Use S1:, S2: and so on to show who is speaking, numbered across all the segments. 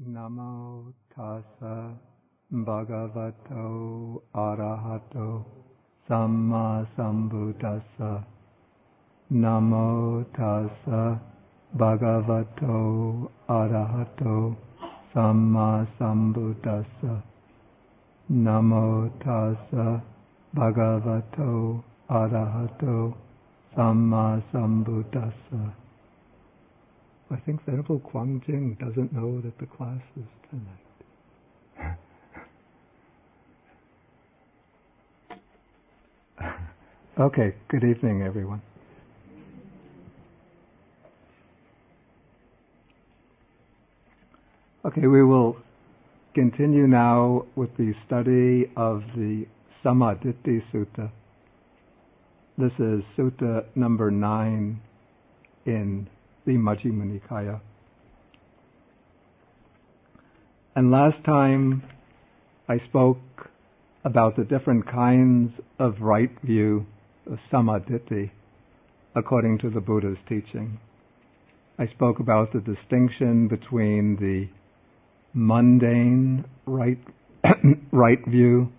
S1: Namo tassa bhagavato arahato samma sambuddhassa. Namo tassa bhagavato arahato samma sambuddhassa. Namo tassa bhagavato arahato samma sambuddhassa. I think Venerable Guangjing doesn't know that the class is tonight. Okay, good evening, everyone. Okay, we will continue now with the study of the Sammaditthi Sutta. This is Sutta number 9 in the Majjhima Nikaya. And last time I spoke about the different kinds of right view of Sammaditthi according to the Buddha's teaching. I spoke about the distinction between the mundane right view,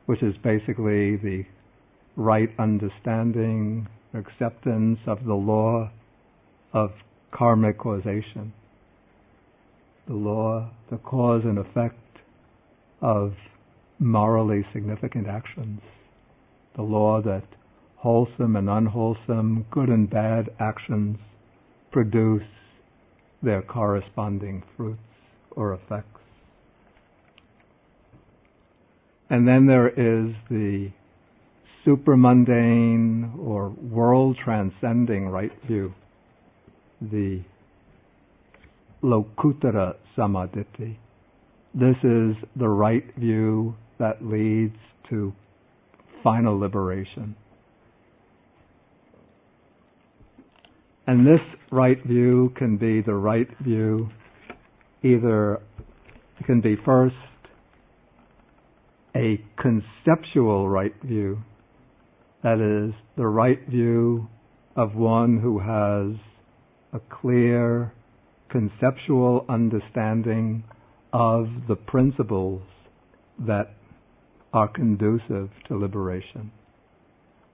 S1: which is basically the right understanding, acceptance of the law of karmic causation, the law, the cause and effect of morally significant actions, the law that wholesome and unwholesome, good and bad actions produce their corresponding fruits or effects. And then there is the supramundane or world-transcending right view, the Lokuttara Sammaditthi. This is the right view that leads to final liberation. And this right view can be the right view, either it can be first a conceptual right view, that is, the right view of one who has a clear conceptual understanding of the principles that are conducive to liberation.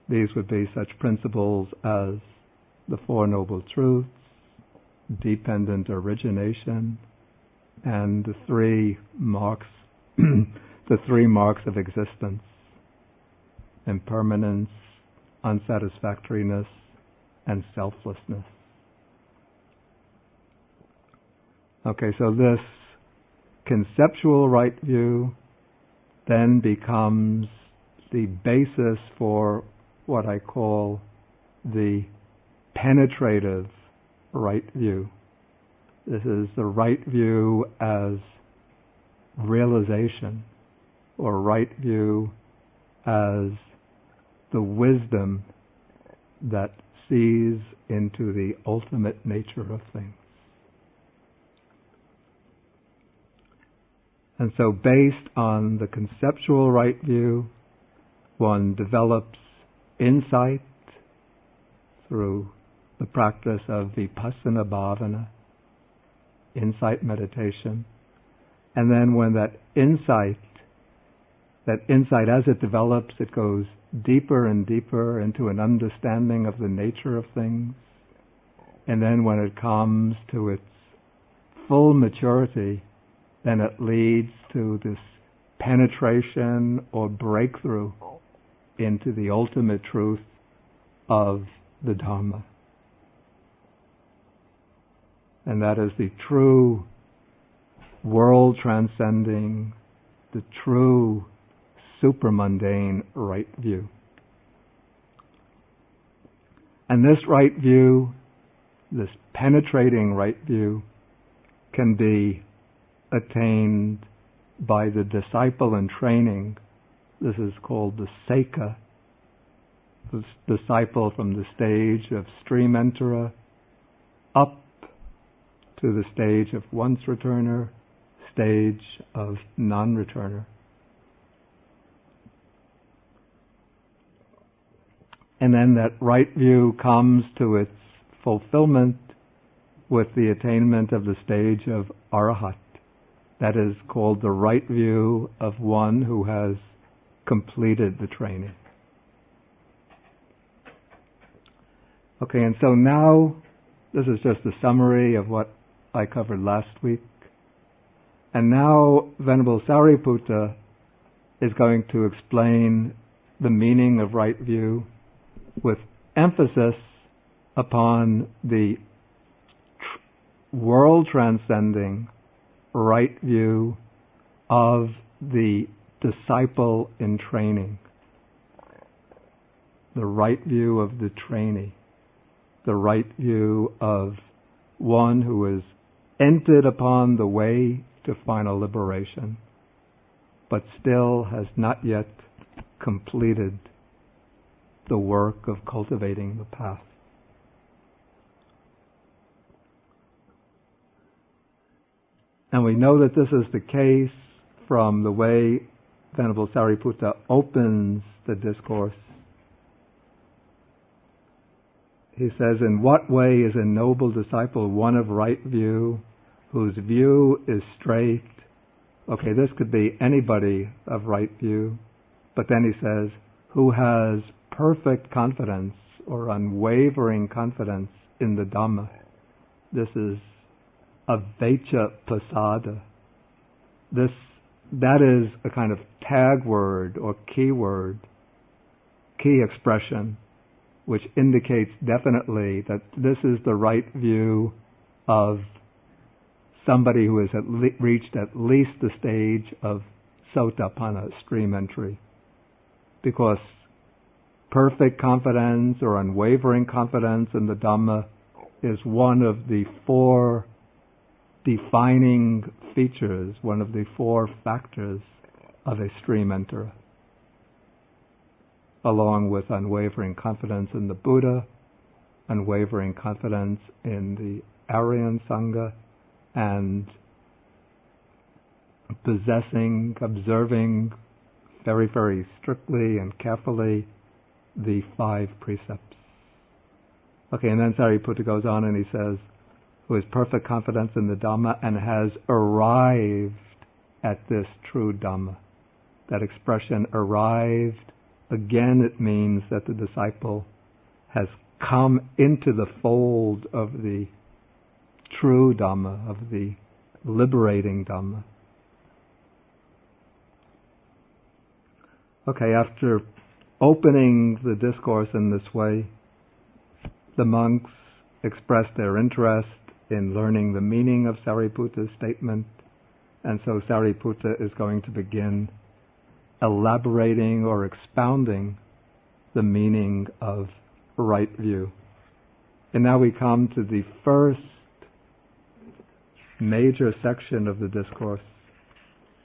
S1: These would be such principles as the Four Noble Truths, dependent origination, and the three marks of existence: impermanence, unsatisfactoriness, and selflessness. Okay, so this conceptual right view then becomes the basis for what I call the penetrative right view. This is the right view as realization, or right view as the wisdom that sees into the ultimate nature of things. And so based on the conceptual right view, one develops insight through the practice of vipassana bhavana, insight meditation. And then when that insight as it develops, it goes deeper and deeper into an understanding of the nature of things. And then when it comes to its full maturity, then it leads to this penetration or breakthrough into the ultimate truth of the Dharma. And that is the true world-transcending, the true supramundane right view. And this right view, this penetrating right view, can be attained by the disciple in training. This is called the Seka, the disciple from the stage of stream enterer up to the stage of once returner, stage of non-returner. And then that right view comes to its fulfillment with the attainment of the stage of Arahat, That is called the right view of one who has completed the training. Okay, and so now, this is just a summary of what I covered last week. And now Venerable Sariputta is going to explain the meaning of right view with emphasis upon the world-transcending right view of the disciple in training, the right view of the trainee, the right view of one who has entered upon the way to final liberation, but still has not yet completed the work of cultivating the path. And we know that this is the case from the way Venerable Sariputta opens the discourse. He says, "In what way is a noble disciple one of right view, whose view is straight?" Okay, this could be anybody of right view, but then he says, "who has perfect confidence or unwavering confidence in the Dhamma." This is Avecha Pasada. That is a kind of tag word or key expression, which indicates definitely that this is the right view of somebody who has reached at least the stage of Sotapanna, stream entry. Because perfect confidence or unwavering confidence in the Dhamma is one of the four defining features, one of the four factors of a stream enterer, along with unwavering confidence in the Buddha, unwavering confidence in the Aryan Sangha, and observing very, very strictly and carefully the 5 precepts. Okay, and then Sariputta goes on and he says, "who has perfect confidence in the Dhamma and has arrived at this true Dhamma." That expression, arrived, again it means that the disciple has come into the fold of the true Dhamma, of the liberating Dhamma. Okay, after opening the discourse in this way, the monks expressed their interest in learning the meaning of Sariputta's statement, and so Sariputta is going to begin elaborating or expounding the meaning of right view. And now we come to the first major section of the discourse.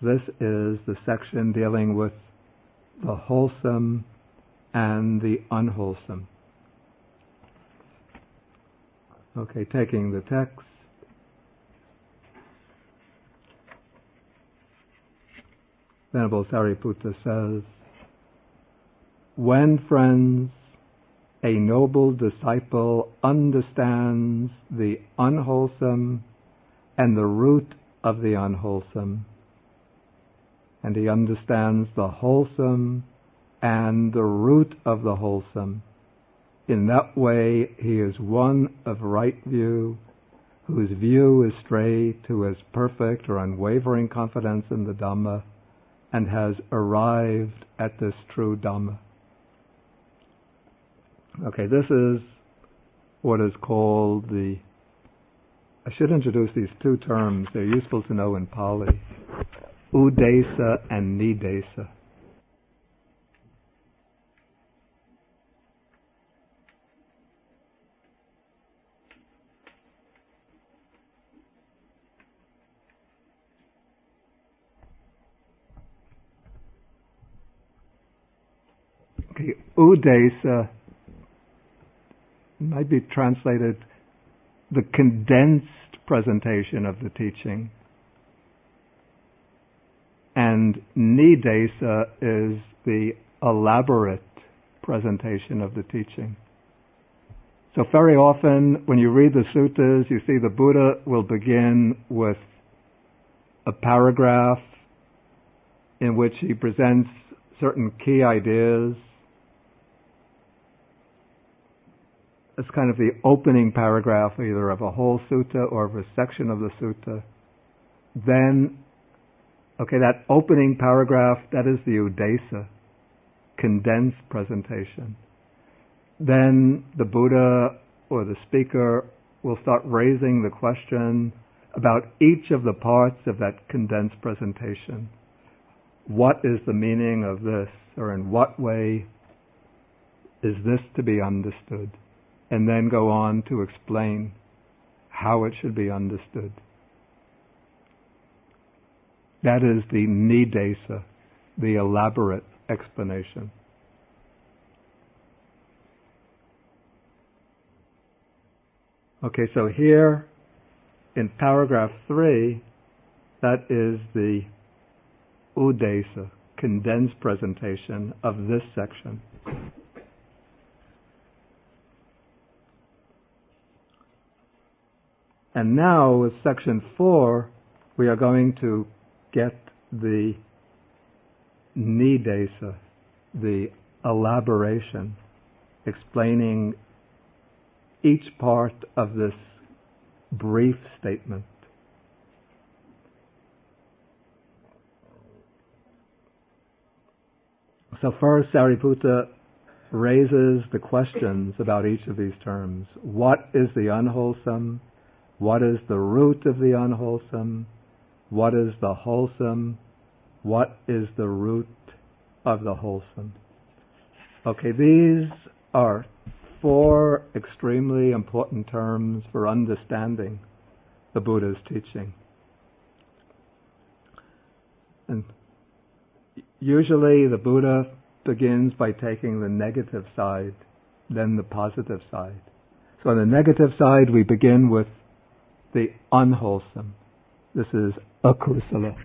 S1: This is the section dealing with the wholesome and the unwholesome. Okay, taking the text. Venerable Sariputta says, "When, friends, a noble disciple understands the unwholesome and the root of the unwholesome, and he understands the wholesome and the root of the wholesome, in that way he is one of right view, whose view is straight, who has perfect or unwavering confidence in the Dhamma, and has arrived at this true Dhamma." Okay, this is what is called I should introduce these two terms. They're useful to know in Pali. Udesa and Nidesa. Okay, Udesa might be translated the condensed presentation of the teaching, and Nidesa is the elaborate presentation of the teaching. So very often when you read the suttas, you see the Buddha will begin with a paragraph in which he presents certain key ideas. It's kind of the opening paragraph either of a whole sutta or of a section of the sutta. Then, that opening paragraph, that is the udesa, condensed presentation. Then the Buddha or the speaker will start raising the question about each of the parts of that condensed presentation. What is the meaning of this, or in what way is this to be understood? And then go on to explain how it should be understood. That is the nidesa, the elaborate explanation. Okay, so here in paragraph 3, that is the udesa, condensed presentation of this section. And now with section 4, we are going to get the nidesa, the elaboration, explaining each part of this brief statement. So first, Sariputta raises the questions about each of these terms. What is the unwholesome? What is the root of the unwholesome? What is the wholesome? What is the root of the wholesome? Okay, these are 4 extremely important terms for understanding the Buddha's teaching. And usually the Buddha begins by taking the negative side, then the positive side. So on the negative side, we begin with the unwholesome. This is akusala.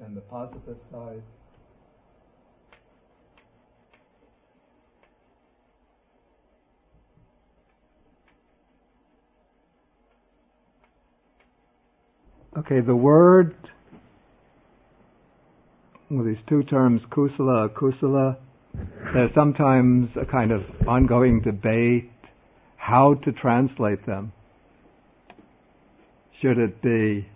S1: And the positive side. Okay, the word, these 2 terms, kusala, akusala, there's sometimes a kind of ongoing debate how to translate them. Should it be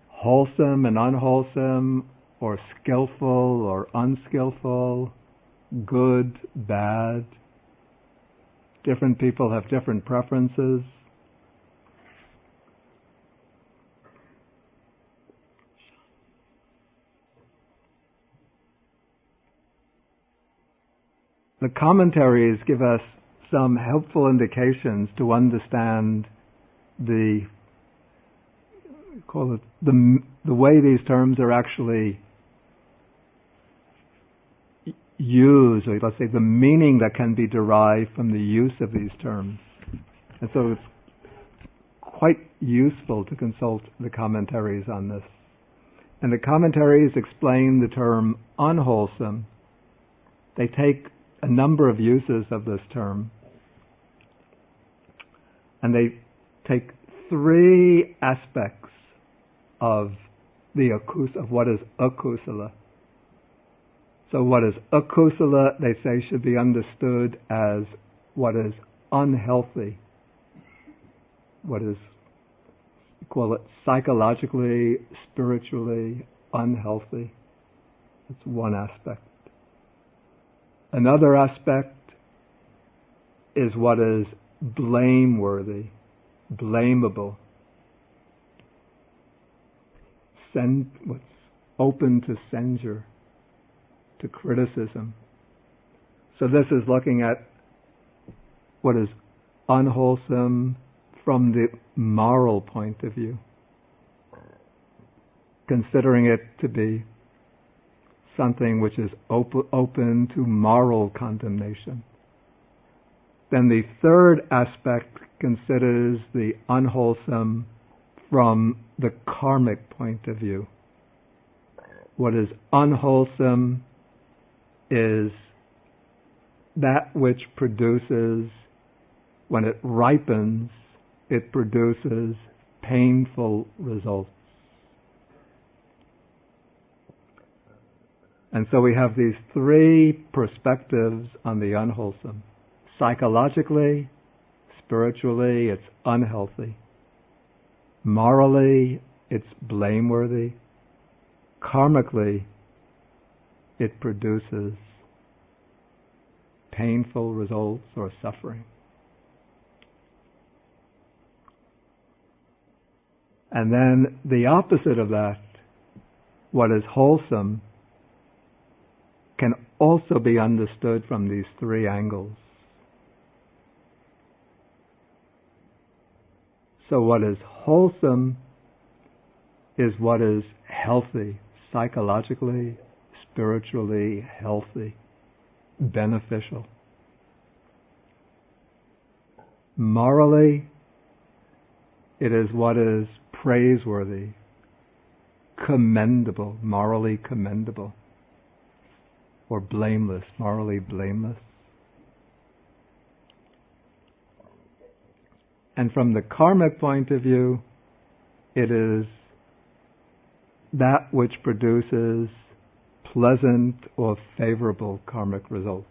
S1: wholesome and unwholesome, or skillful or unskillful, good, bad? Different people have different preferences. The commentaries give us some helpful indications to understand the way these terms are actually used, or let's say the meaning that can be derived from the use of these terms. And so it's quite useful to consult the commentaries on this. And the commentaries explain the term unwholesome. They take a number of uses of this term, and they take 3 aspects of what is akusala. So what is akusala, they say, should be understood as what is unhealthy, what is, call it psychologically, spiritually unhealthy. That's one aspect. Another aspect is what is blameworthy, blamable, what's open to censure, to criticism. So this is looking at what is unwholesome from the moral point of view, considering it to be something which is open to moral condemnation. Then the third aspect considers the unwholesome from the karmic point of view. What is unwholesome is that which produces, when it ripens, it produces painful results. And so we have these three perspectives on the unwholesome. Psychologically, spiritually, it's unhealthy. Morally, it's blameworthy. Karmically, it produces painful results or suffering. And then the opposite of that, what is wholesome, can also be understood from these three angles. So what is wholesome is what is healthy, psychologically, spiritually healthy, beneficial. Morally, it is what is praiseworthy, commendable, morally commendable, or blameless, morally blameless. And from the karmic point of view, it is that which produces pleasant or favorable karmic results.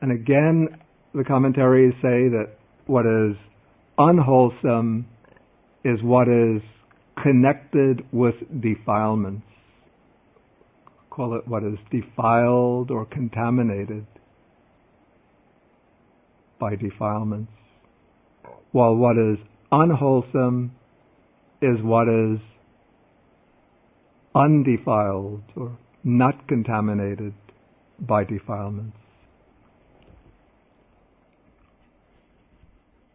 S1: And again, the commentaries say that what is unwholesome is what is connected with defilements. Call it what is defiled or contaminated by defilements. While what is unwholesome is what is undefiled or not contaminated by defilements.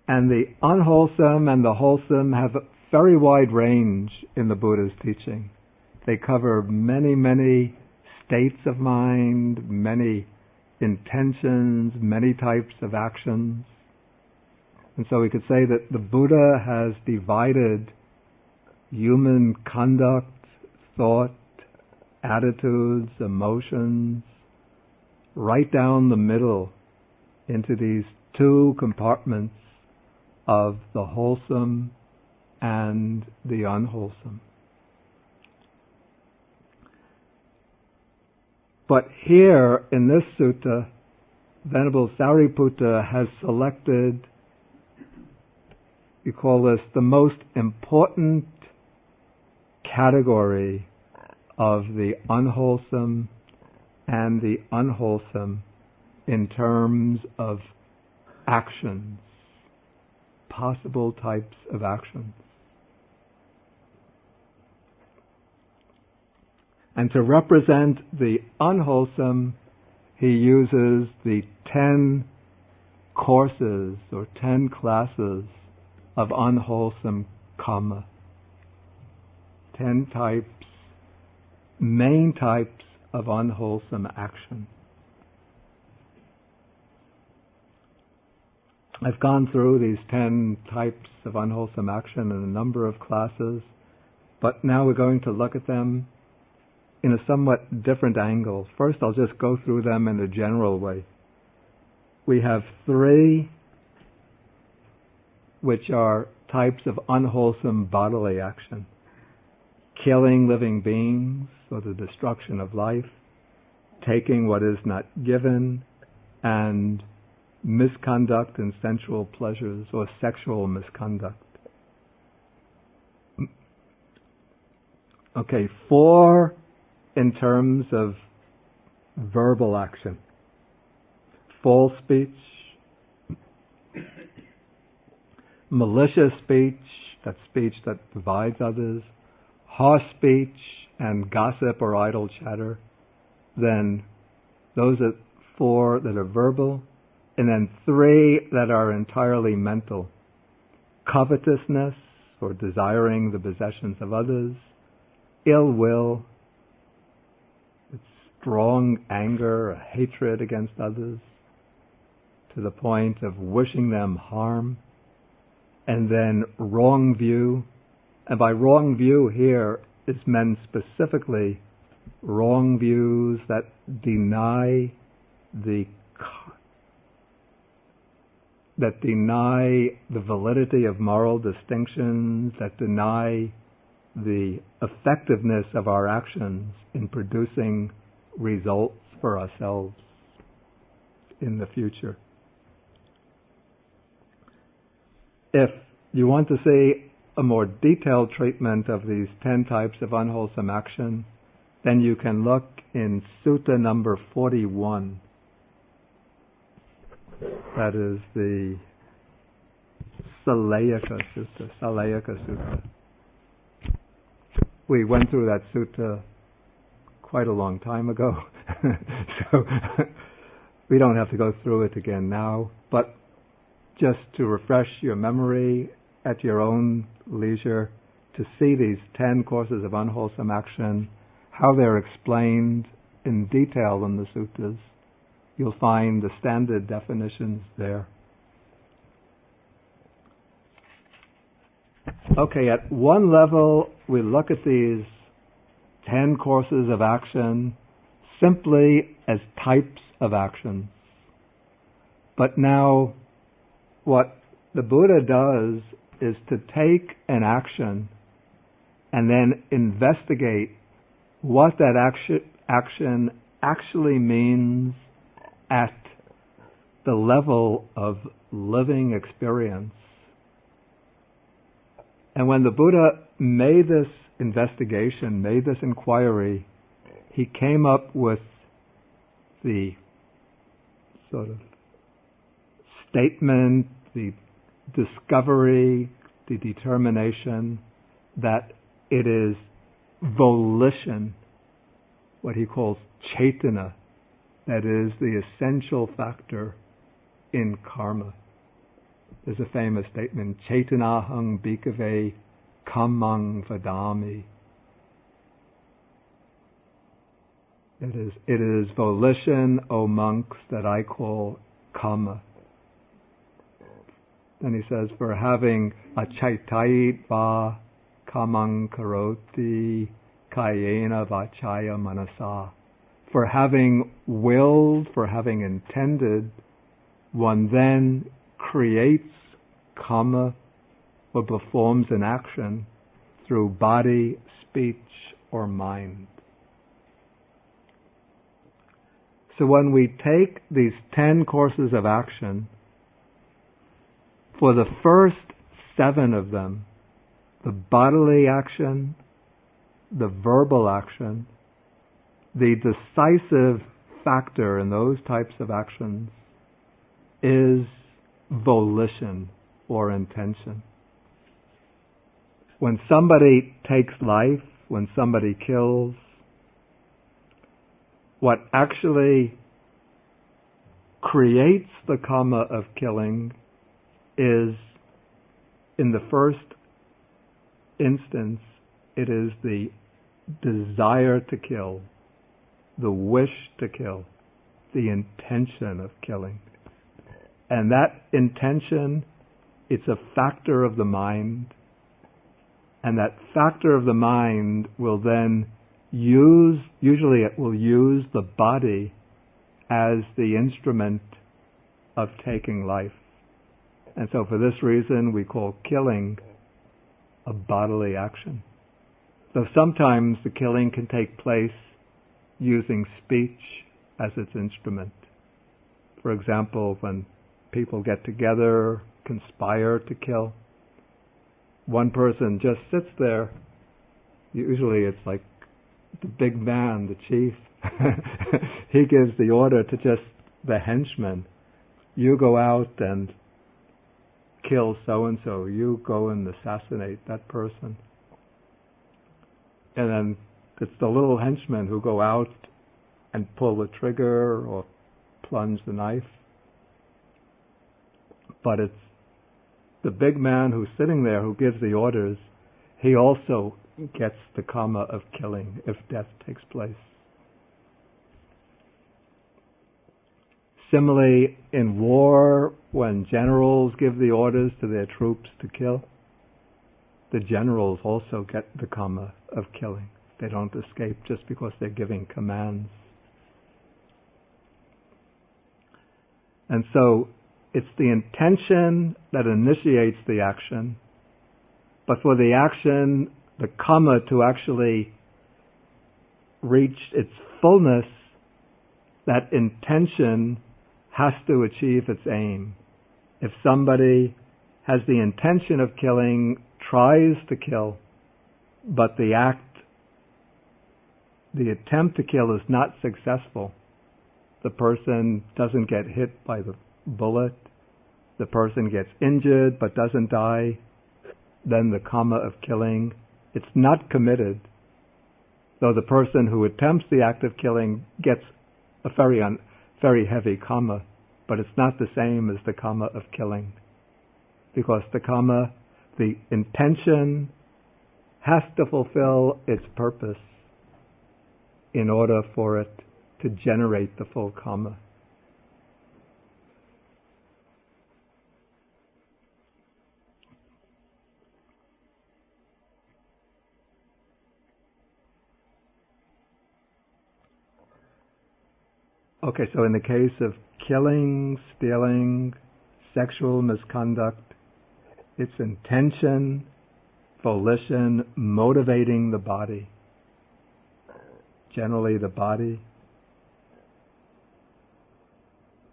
S1: And the unwholesome and the wholesome have a very wide range in the Buddha's teaching. They cover many, many states of mind, many intentions, many types of actions. And so we could say that the Buddha has divided human conduct, thought, attitudes, emotions, right down the middle into these two compartments of the wholesome and the unwholesome. But here in this sutta, Venerable Sariputta has selected, we call this the most important category of the unwholesome and the unwholesome in terms of actions, possible types of actions. And to represent the unwholesome, he uses the 10 courses or 10 classes of unwholesome karma. 10 types, main types of unwholesome action. I've gone through these 10 types of unwholesome action in a number of classes, but now we're going to look at them in a somewhat different angle. First, I'll just go through them in a general way. We have 3 which are types of unwholesome bodily action. Killing living beings, or the destruction of life, taking what is not given, and misconduct in sensual pleasures or sexual misconduct. Okay, 4 in terms of verbal action. False speech, malicious speech, that's speech that divides others, harsh speech, and gossip or idle chatter. Then those are 4 that are verbal, and then 3 that are entirely mental. Covetousness, or desiring the possessions of others, ill will, it's strong anger, a hatred against others, to the point of wishing them harm, and then wrong view. And by wrong view here is meant specifically wrong views that deny the validity of moral distinctions, that deny the effectiveness of our actions in producing results for ourselves in the future. If you want to see a more detailed treatment of these 10 types of unwholesome action, then you can look in Sutta number 41. That is the Salayaka Sutta. We went through that sutta quite a long time ago, so we don't have to go through it again now, but just to refresh your memory at your own leisure, to see these 10 courses of unwholesome action, how they're explained in detail in the suttas. You'll find the standard definitions there. Okay, at one level, we look at these 10 courses of action simply as types of action. But now, what the Buddha does is to take an action and then investigate what that action actually means at the level of living experience. And when the Buddha made this investigation, made this inquiry, he came up with the sort of statement, the discovery, the determination that it is volition, what he calls chaitana, that is the essential factor in karma. There's a famous statement, Chaitanahang bhikkhave kammang vadami. It is volition, O monks, that I call kamma. Then he says, for having achaitayitva kamang karoti kayena vachaya manasa. For having willed, for having intended, one then creates kamma or performs an action through body, speech, or mind. So when we take these 10 courses of action, for the first 7 of them, the bodily action, the verbal action, the decisive factor in those types of actions is volition or intention. When somebody takes life, when somebody kills, what actually creates the karma of killing is, in the first instance, it is the desire to kill, the wish to kill, the intention of killing. And that intention, it's a factor of the mind, and that factor of the mind will then usually it will use the body as the instrument of taking life. And so for this reason, we call killing a bodily action. So sometimes the killing can take place using speech as its instrument. For example, when people get together, conspire to kill, one person just sits there. Usually it's like the big man, the chief. He gives the order to just the henchmen. You go out and kill so-and-so. You go and assassinate that person. And then it's the little henchmen who go out and pull the trigger or plunge the knife. But it's the big man who's sitting there who gives the orders. He also gets the karma of killing if death takes place. Similarly, in war, when generals give the orders to their troops to kill, the generals also get the karma of killing. They don't escape just because they're giving commands. And so it's the intention that initiates the action, but for the action, the karma, to actually reach its fullness, that intention has to achieve its aim. If somebody has the intention of killing, tries to kill, but the attempt to kill is not successful, the person doesn't get hit by the bullet, the person gets injured but doesn't die, then the karma of killing, it's not committed. Though the person who attempts the act of killing gets a very heavy karma, but it's not the same as the karma of killing. Because the karma, the intention, has to fulfill its purpose in order for it to generate the full karma. Okay, so in the case of killing, stealing, sexual misconduct, it's intention, volition, motivating the body. Generally the body.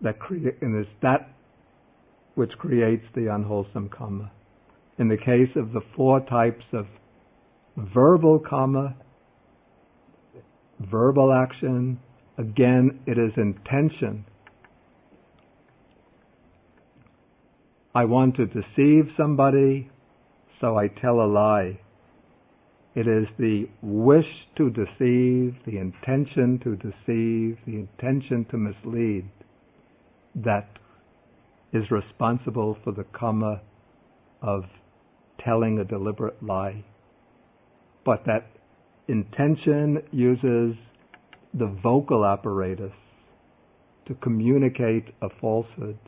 S1: And it's that which creates the unwholesome karma. In the case of the 4 types of verbal karma, verbal action, again, it is intention. I want to deceive somebody, so I tell a lie. It is the wish to deceive, the intention to deceive, the intention to mislead that is responsible for the karma of telling a deliberate lie. But that intention uses the vocal apparatus to communicate a falsehood.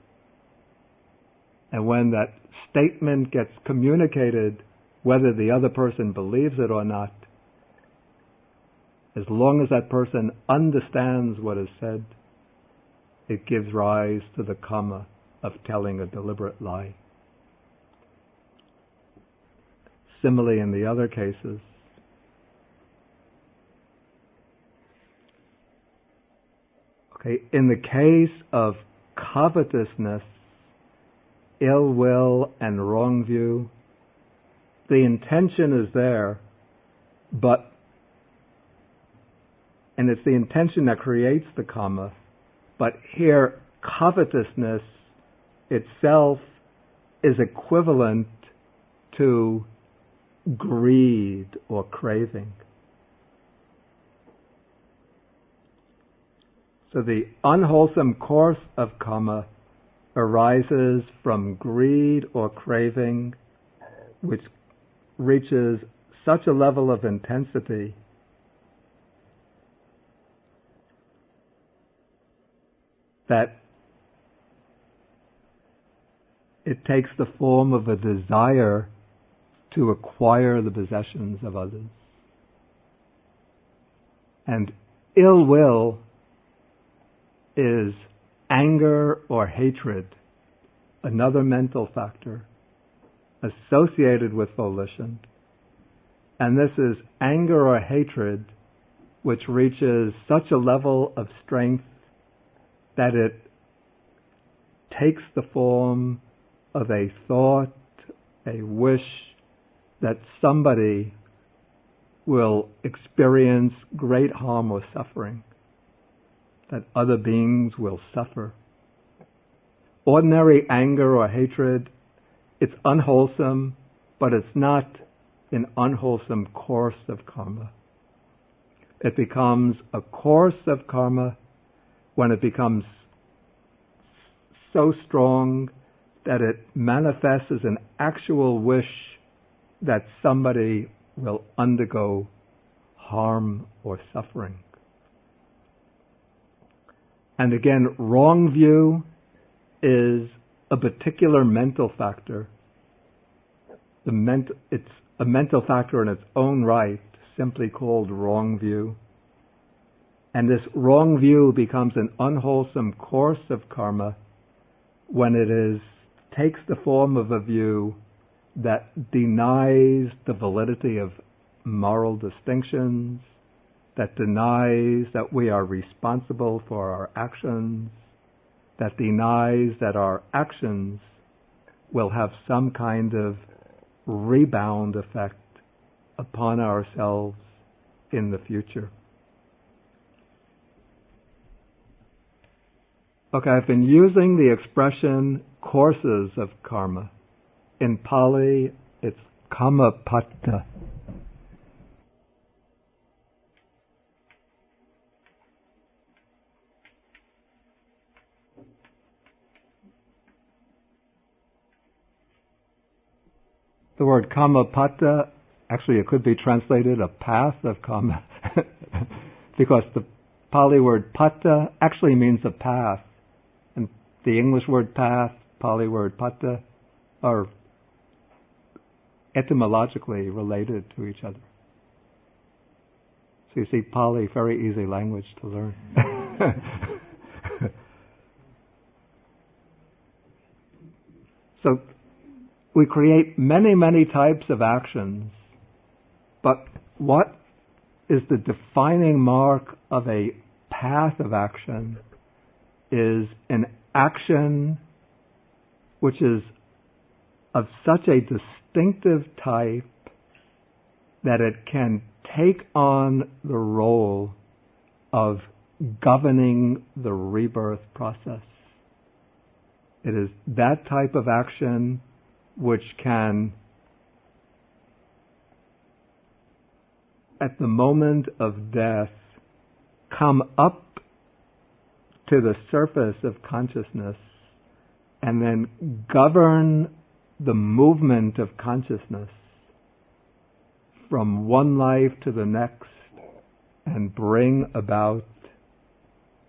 S1: And when that statement gets communicated, whether the other person believes it or not, as long as that person understands what is said, it gives rise to the karma of telling a deliberate lie. Similarly, in the other cases, in the case of covetousness, ill will, and wrong view, the intention is there, and it's the intention that creates the karma, but here covetousness itself is equivalent to greed or craving. So the unwholesome course of karma arises from greed or craving, which reaches such a level of intensity that it takes the form of a desire to acquire the possessions of others. And ill will is anger or hatred, another mental factor associated with volition. And this is anger or hatred which reaches such a level of strength that it takes the form of a thought, a wish that somebody will experience great harm or suffering, that other beings will suffer. Ordinary anger or hatred, it's unwholesome, but it's not an unwholesome course of karma. It becomes a course of karma when it becomes so strong that it manifests as an actual wish that somebody will undergo harm or suffering. And again, wrong view is a particular mental factor. It's a mental factor in its own right, simply called wrong view. And this wrong view becomes an unwholesome course of karma when it takes the form of a view that denies the validity of moral distinctions, that denies that we are responsible for our actions, that denies that our actions will have some kind of rebound effect upon ourselves in the future. Okay, I've been using the expression courses of karma. In Pali, it's kammapada. The word kammapada, actually it could be translated a path of karma, because the Pali word pata actually means a path. And the English word path, Pali word pata, are etymologically related to each other. So you see, Pali, very easy language to learn. So we create many, many types of actions, but what is the defining mark of a path of action is an action which is of such a distinctive type that it can take on the role of governing the rebirth process. It is that type of action which can, at the moment of death, come up to the surface of consciousness and then govern the movement of consciousness from one life to the next and bring about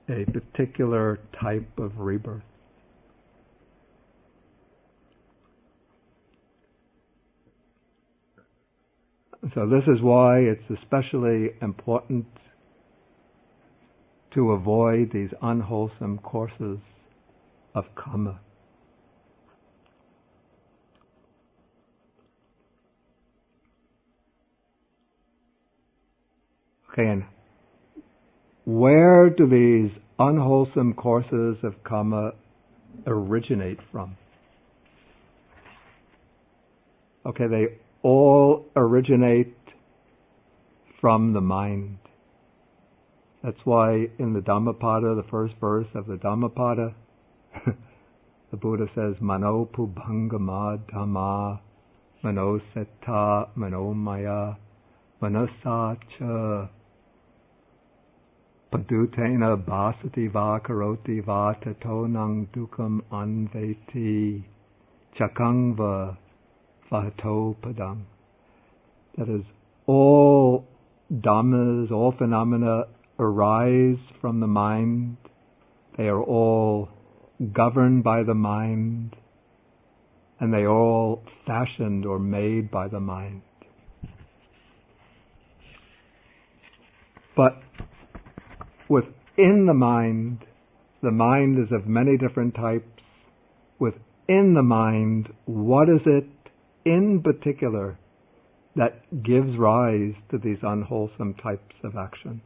S1: a particular type of rebirth. So this is why it's especially important to avoid these unwholesome courses of karma. Okay, and where do these unwholesome courses of karma originate from? Okay, they all originate from the mind. That's why in the Dhammapada, the first verse of the Dhammapada, the Buddha says, Mano pubhangama dhamma, mano setta, mano maya, manasa cha, padutena bhasati va karoti va tatonang dukam anveti, chakangva vato padang. That is, all dhammas, all phenomena arise from the mind. They are all governed by the mind, and they are all fashioned or made by the mind. But within the mind is of many different types. Within the mind, what is it in particular that gives rise to these unwholesome types of action?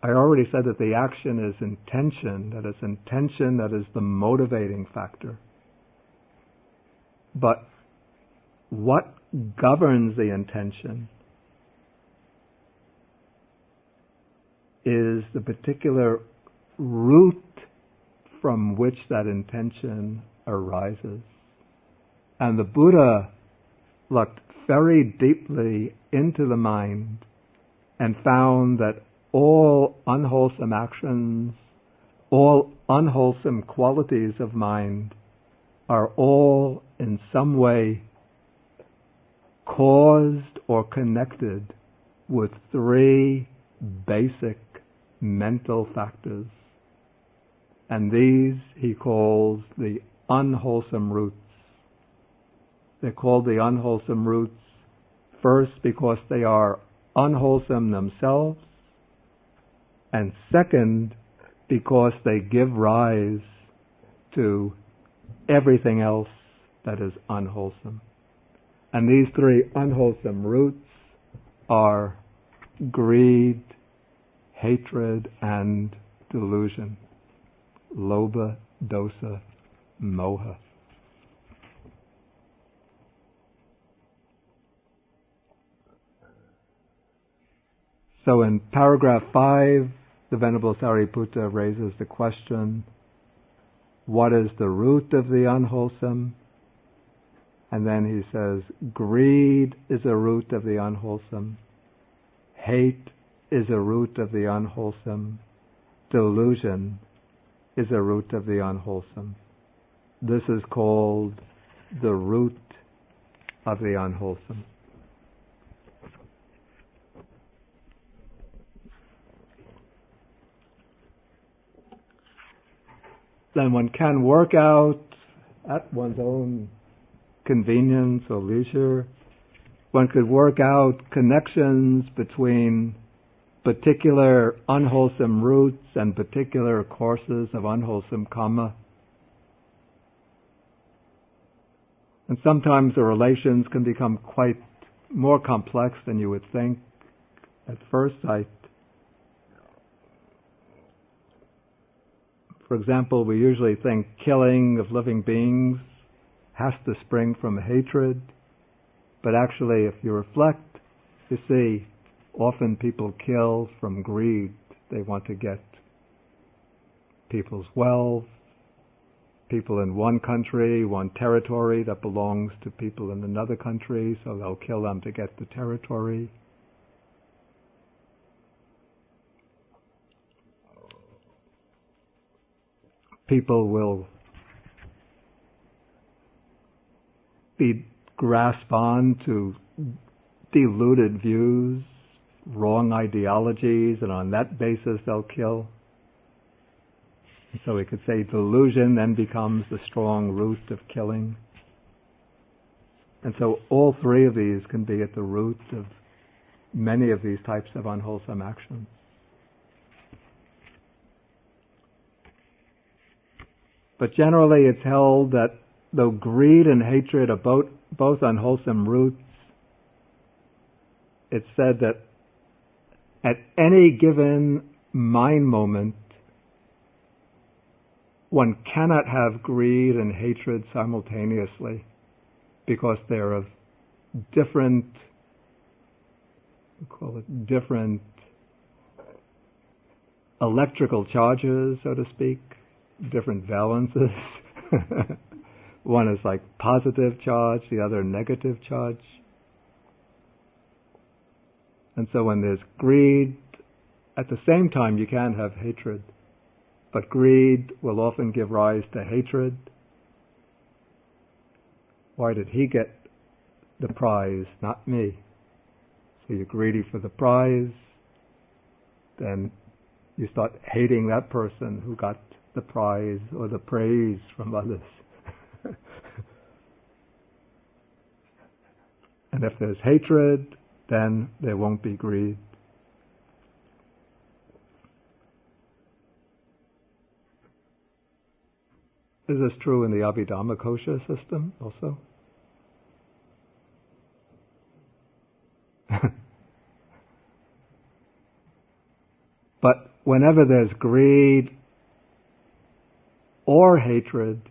S1: I already said that the action is intention, that it's intention that is the motivating factor. But what governs the intention is the particular root from which that intention arises. And the Buddha looked very deeply into the mind and found that all unwholesome actions, all unwholesome qualities of mind are all in some way caused or connected with three basic mental factors. And these he calls the unwholesome roots. They're called the unwholesome roots first because they are unwholesome themselves, and second because they give rise to everything else that is unwholesome. And these three unwholesome roots are greed, hatred, and delusion. Lobha, dosa, moha. So in paragraph 5, the Venerable Sariputta raises the question, what is the root of the unwholesome? And then he says, greed is a root of the unwholesome. Hate is a root of the unwholesome. Delusion is a root of the unwholesome. This is called the root of the unwholesome. Then one can work out at one's own convenience or leisure. One could work out connections between particular unwholesome roots and particular courses of unwholesome karma. And sometimes the relations can become quite more complex than you would think at first sight. For example, we usually think killing of living beings has to spring from hatred, but actually if you reflect, you see often people kill from greed. They want to get people's wealth. People in one country want territory that belongs to people in another country, so they'll kill them to get the territory. People will grasp on to deluded views, wrong ideologies, and on that basis they'll kill. So we could say delusion then becomes the strong root of killing. And so all three of these can be at the root of many of these types of unwholesome actions. But generally it's held that though greed and hatred are both unwholesome roots, it's said that at any given mind moment, one cannot have greed and hatred simultaneously because they're of different electrical charges, so to speak, different valences. One is like positive charge, the other negative charge. And so when there's greed, at the same time you can have hatred. But greed will often give rise to hatred. Why did he get the prize, not me? So you're greedy for the prize, then you start hating that person who got the prize or the praise from others. And if there's hatred, then there won't be greed. Is this true in the Abhidhammakosha system also? But whenever there's greed or hatred,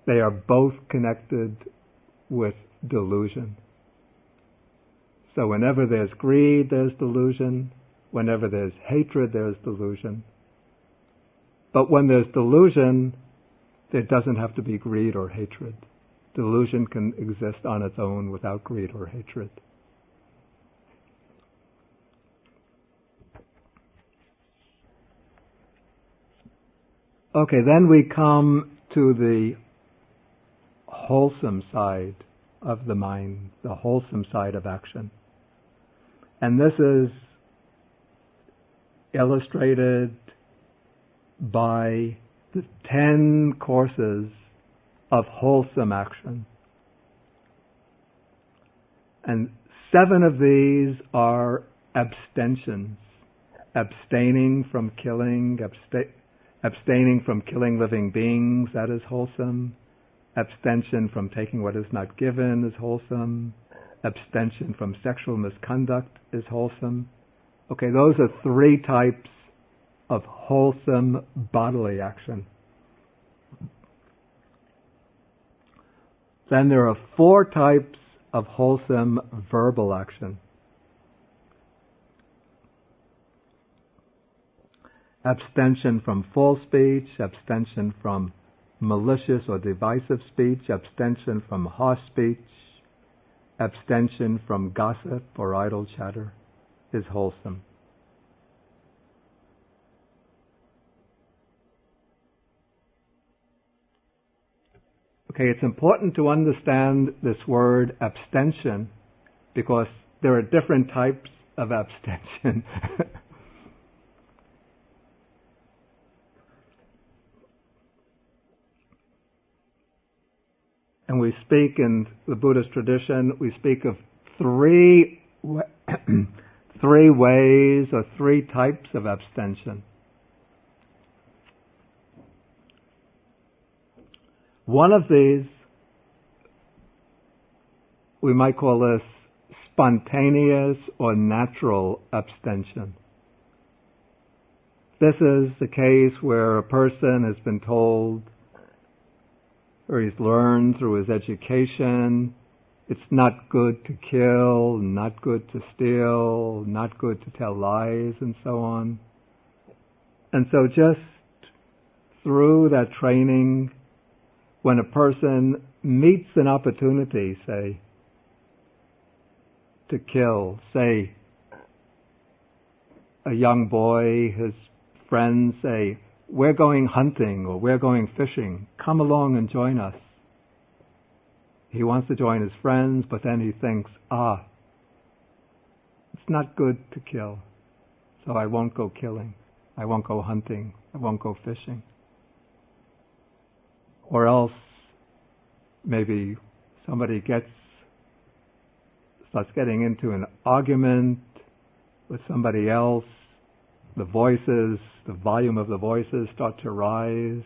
S1: they are both connected with delusion. So whenever there's greed, there's delusion. Whenever there's hatred, there's delusion. But when there's delusion, there doesn't have to be greed or hatred. Delusion can exist on its own without greed or hatred. Okay, then we come to the wholesome side of the mind, the wholesome side of action. And this is illustrated by the 10 courses of wholesome action. And 7 of these are abstentions. Abstaining from killing, abstaining from killing living beings, that is wholesome. Abstention from taking what is not given is wholesome. Abstention from sexual misconduct is wholesome. Okay, those are 3 types of wholesome bodily action. Then there are 4 types of wholesome verbal action. Abstention from false speech, abstention from malicious or divisive speech, abstention from harsh speech, abstention from gossip or idle chatter is wholesome. Okay, it's important to understand this word abstention because there are different types of abstention. And we speak in the Buddhist tradition, we speak of 3 ways or 3 types of abstention. One of these, we might call this spontaneous or natural abstention. This is the case where a person has been told, or he's learned through his education, it's not good to kill, not good to steal, not good to tell lies, and so on. And so just through that training, when a person meets an opportunity, say, to kill, say, a young boy, his friends say, we're going hunting or we're going fishing, come along and join us. He wants to join his friends, but then he thinks, it's not good to kill, so I won't go killing, I won't go hunting, I won't go fishing. Or else, maybe somebody starts getting into an argument with somebody else, the volume of the voices start to rise,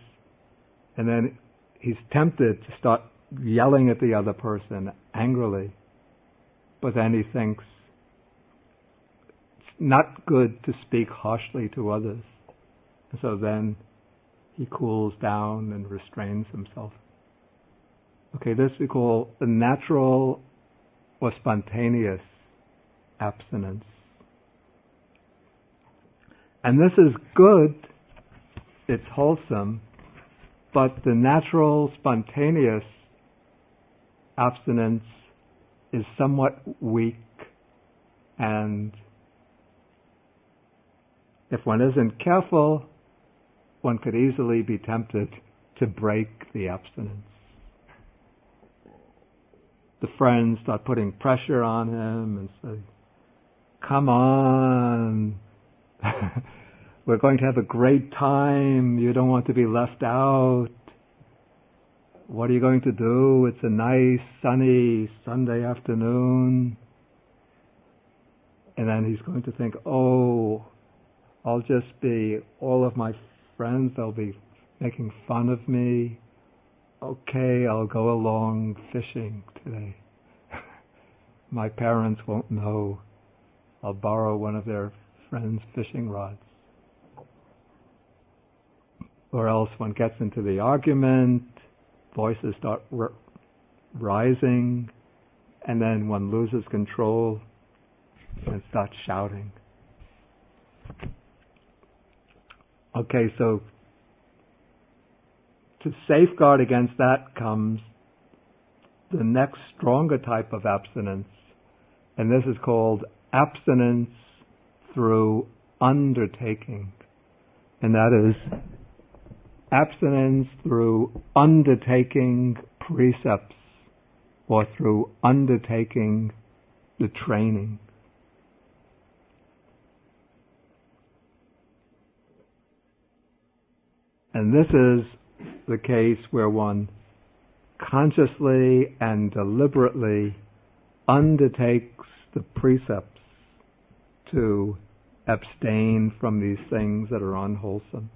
S1: and then he's tempted to start yelling at the other person angrily, but then he thinks it's not good to speak harshly to others, and so then he cools down and restrains himself. Okay, this we call the natural or spontaneous abstinence. And this is good, it's wholesome, but the natural, spontaneous abstinence is somewhat weak, and if one isn't careful, one could easily be tempted to break the abstinence. The friends start putting pressure on him and say, come on, we're going to have a great time, you don't want to be left out. What are you going to do? It's a nice, sunny Sunday afternoon. And then he's going to think, all of my friends, they'll be making fun of me. Okay, I'll go along fishing today. My parents won't know. I'll borrow one of their friends' fishing rods. Or else one gets into the argument, voices start rising, and then one loses control and starts shouting. Okay, so to safeguard against that comes the next stronger type of abstinence, and this is called abstinence through undertaking. And that is abstinence through undertaking precepts or through undertaking the training. And this is the case where one consciously and deliberately undertakes the precepts to abstain from these things that are unwholesome.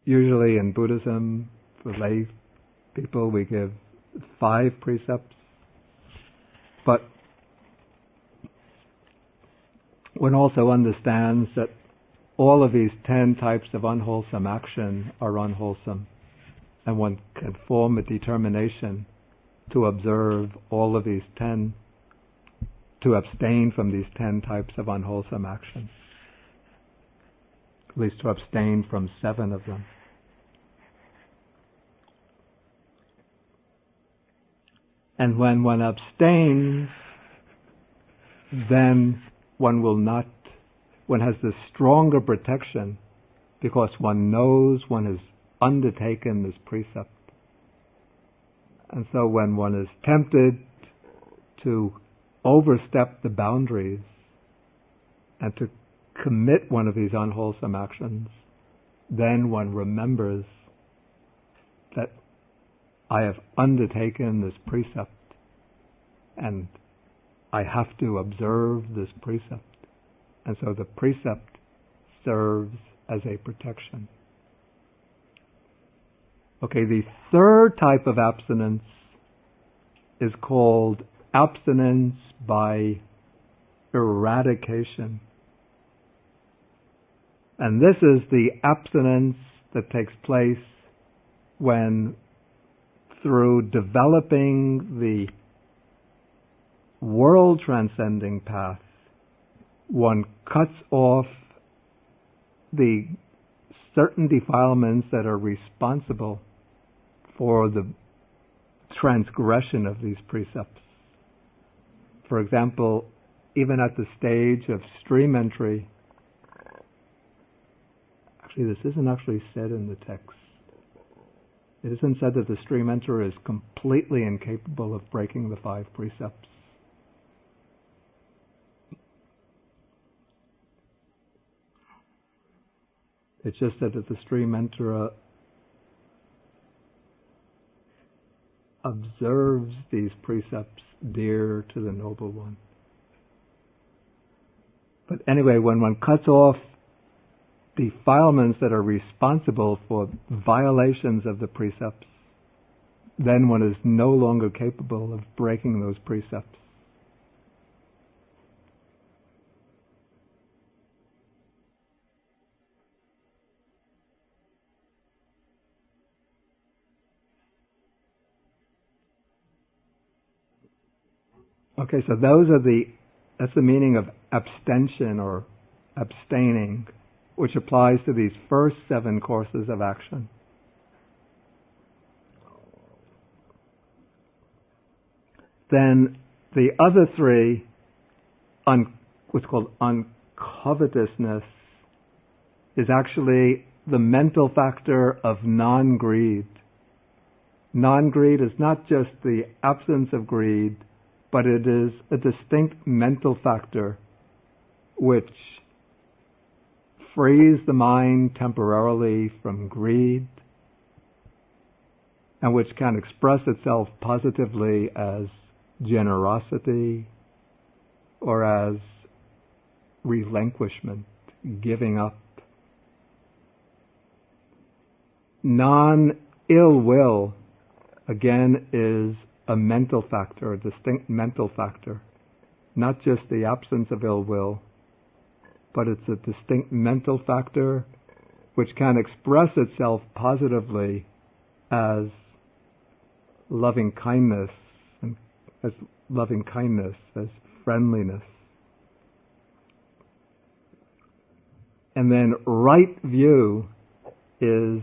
S1: Usually in Buddhism, for lay people, we give 5 precepts, but one also understands that all of these 10 types of unwholesome action are unwholesome, and one can form a determination to observe all of these 10, to abstain from these 10 types of unwholesome action, at least to abstain from 7 of them. And when one abstains, then one has this stronger protection because one knows one has undertaken this precept. And so when one is tempted to overstep the boundaries and to commit one of these unwholesome actions, then one remembers that I have undertaken this precept and I have to observe this precept. And so the precept serves as a protection. Okay, the third type of abstinence is called abstinence by eradication. And this is the abstinence that takes place when, through developing the world transcending path, one cuts off the certain defilements that are responsible for the transgression of these precepts. For example, even at the stage of stream entry, actually this isn't actually said in the text. It isn't said that the stream enterer is completely incapable of breaking the 5 precepts. It's just that the stream enterer observes these precepts dear to the Noble One. But anyway, when one cuts off defilements that are responsible for violations of the precepts, then one is no longer capable of breaking those precepts. Okay, so that's the meaning of abstention or abstaining, which applies to these first 7 courses of action. Then the other 3, what's called uncovetousness, is actually the mental factor of non-greed. Non-greed is not just the absence of greed, but it is a distinct mental factor which frees the mind temporarily from greed and which can express itself positively as generosity or as relinquishment, giving up. Non-ill will, again, is a mental factor, a distinct mental factor, not just the absence of ill will, but it's a distinct mental factor which can express itself positively as loving kindness, as friendliness. And then right view is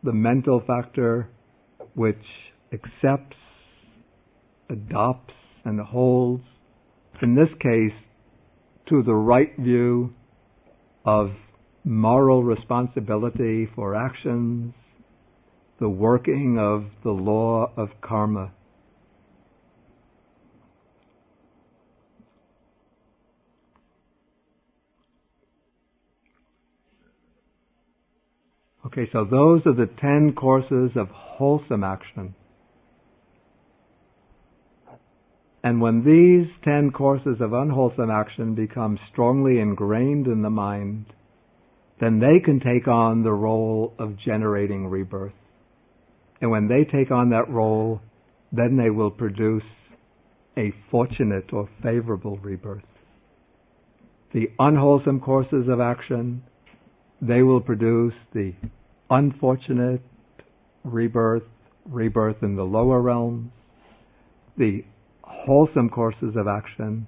S1: the mental factor which accepts, adopts, and holds, in this case, to the right view of moral responsibility for actions, the working of the law of karma. Okay, so those are the 10 courses of wholesome action. And when these 10 courses of unwholesome action become strongly ingrained in the mind, then they can take on the role of generating rebirth. And when they take on that role, then they will produce a fortunate or favorable rebirth. The unwholesome courses of action, they will produce the unfortunate rebirth, rebirth in the lower realms. The wholesome courses of action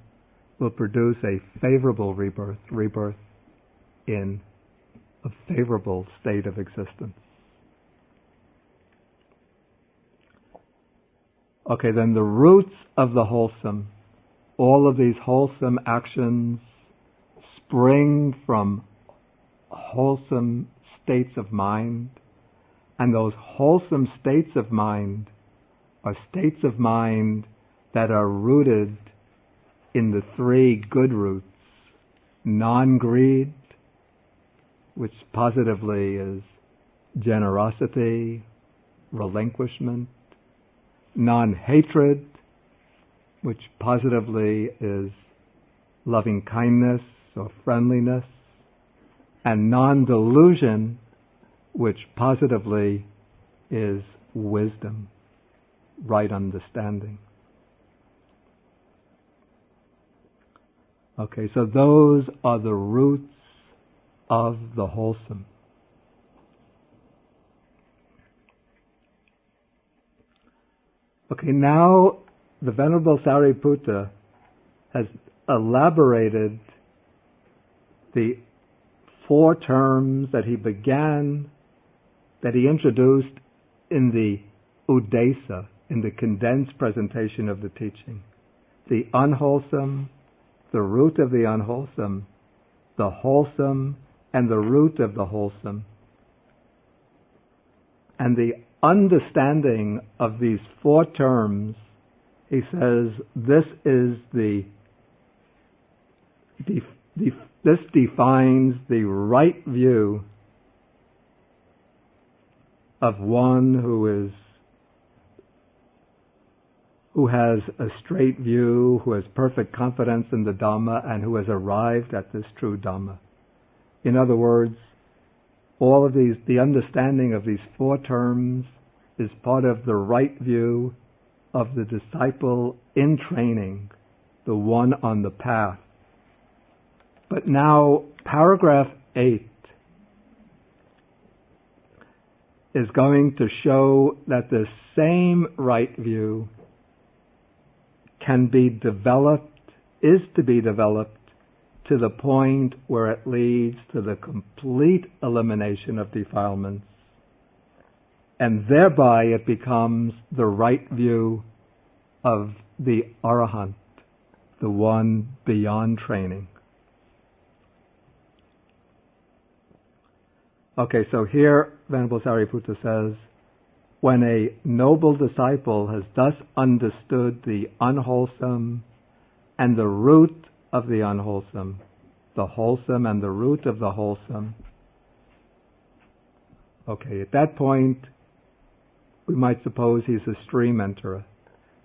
S1: will produce a favorable rebirth, rebirth in a favorable state of existence. Okay, then the roots of the wholesome, all of these wholesome actions spring from wholesome states of mind, and those wholesome states of mind are states of mind that are rooted in the 3 good roots: non-greed, which positively is generosity, relinquishment; non-hatred, which positively is loving kindness or friendliness; and non-delusion, which positively is wisdom, right understanding. Okay, so those are the roots of the wholesome. Okay, now the Venerable Sariputta has elaborated the 4 terms that he introduced in the Udesa, in the condensed presentation of the teaching. The unwholesome, the root of the unwholesome, the wholesome, and the root of the wholesome. And the understanding of these 4 terms, he says, this defines the right view of one who has a straight view, who has perfect confidence in the Dhamma, and who has arrived at this true Dhamma. In other words, all of these, the understanding of these 4 terms is part of the right view of the disciple in training, the one on the path. But now, paragraph 8 is going to show that the same right view can be developed, is to be developed to the point where it leads to the complete elimination of defilements, and thereby it becomes the right view of the Arahant, the one beyond training. Okay, so here Venerable Sariputta says, when a noble disciple has thus understood the unwholesome and the root of the unwholesome, the wholesome and the root of the wholesome, okay, at that point we might suppose he's a stream enterer.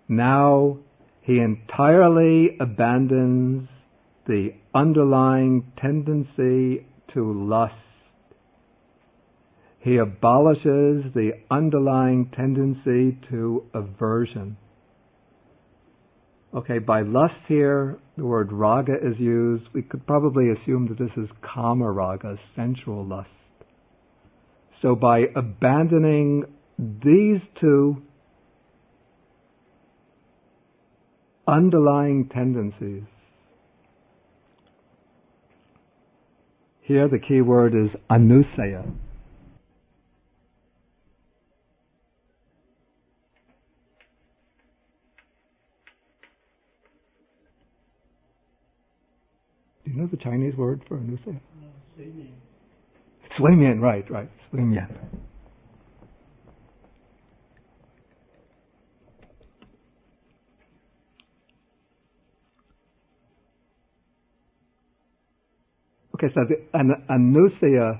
S1: Now he entirely abandons the underlying tendency to lust. He abolishes the underlying tendency to aversion. Okay, by lust here, the word raga is used. We could probably assume that this is kama raga, sensual lust. So by abandoning these 2 underlying tendencies, here the key word is anusaya. Do you know the Chinese word for anusaya? Sui mian, right, sui mian. Okay, so the anusaya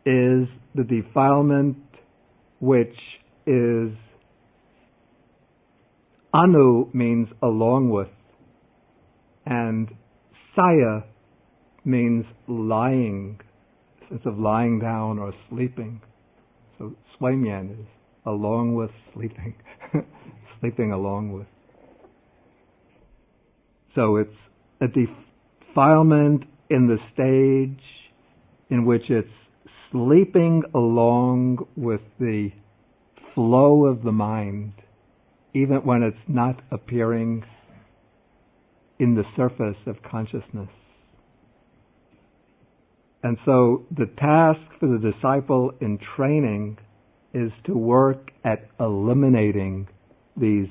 S1: is the defilement which is, anu means along with, and saya means lying, sense of lying down or sleeping. So swaimyan is along with sleeping, sleeping along with. So it's a defilement in the stage in which it's sleeping along with the flow of the mind, even when it's not appearing in the surface of consciousness. And so the task for the disciple in training is to work at eliminating these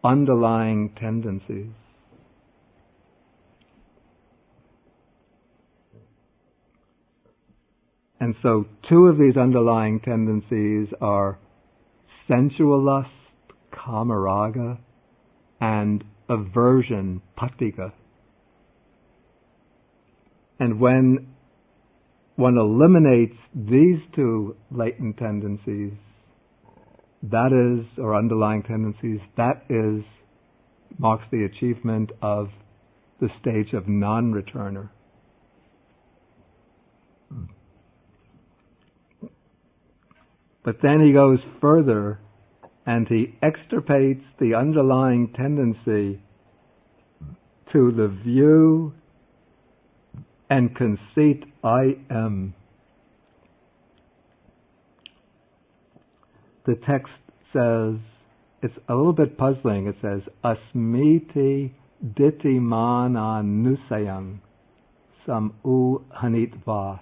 S1: underlying tendencies. And so two of these underlying tendencies are sensual lust, kamaraga, and aversion, patika. And when one eliminates these two latent tendencies, that is, or underlying tendencies, that is, marks the achievement of the stage of non-returner. But then he goes further and he extirpates the underlying tendency to the view and conceit I am. The text says, it's a little bit puzzling, it says, asmiti dittimana nusayang sam u hanitva.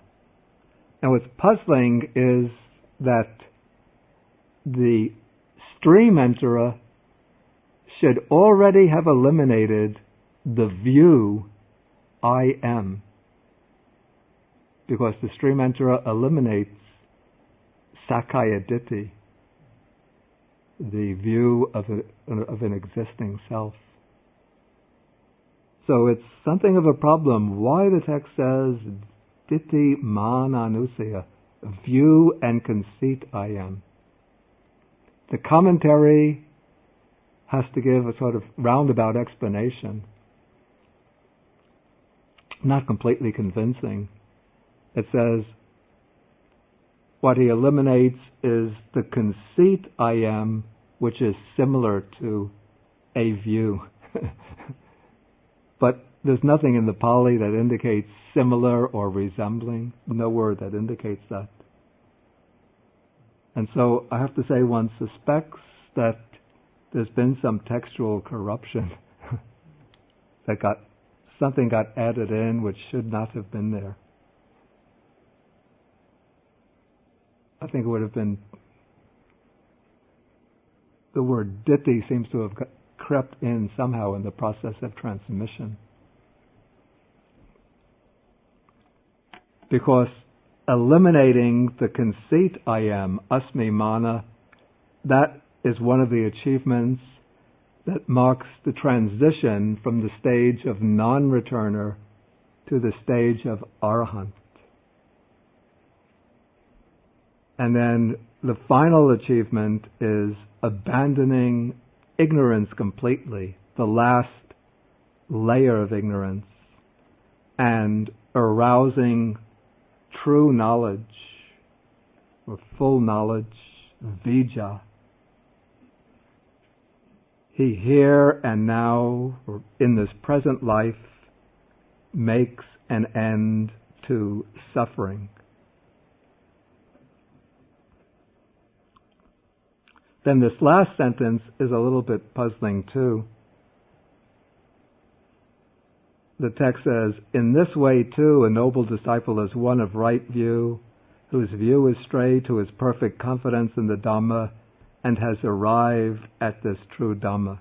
S1: And what's puzzling is that the stream enterer should already have eliminated the view I am, because the stream enterer eliminates sakaya ditti, the view of an existing self. So it's something of a problem why the text says ditti man anusaya, view and conceit I am. The commentary has to give a sort of roundabout explanation, not completely convincing. It says what he eliminates is the conceit I am, which is similar to a view. But there's nothing in the Pali that indicates similar or resembling, no word that indicates that. And so I have to say one suspects that there's been some textual corruption, that something got added in which should not have been there. I think it would have been, the word ditti seems to have crept in somehow in the process of transmission. Because eliminating the conceit I am, asmi mana, that is one of the achievements that marks the transition from the stage of non-returner to the stage of arahant. And then the final achievement is abandoning ignorance completely, the last layer of ignorance, and arousing true knowledge, or full knowledge, vijja. He here and now, or in this present life, makes an end to suffering. Then this last sentence is a little bit puzzling too. The text says, in this way too, a noble disciple is one of right view, whose view is straight, who has perfect confidence in the Dhamma, and has arrived at this true Dhamma.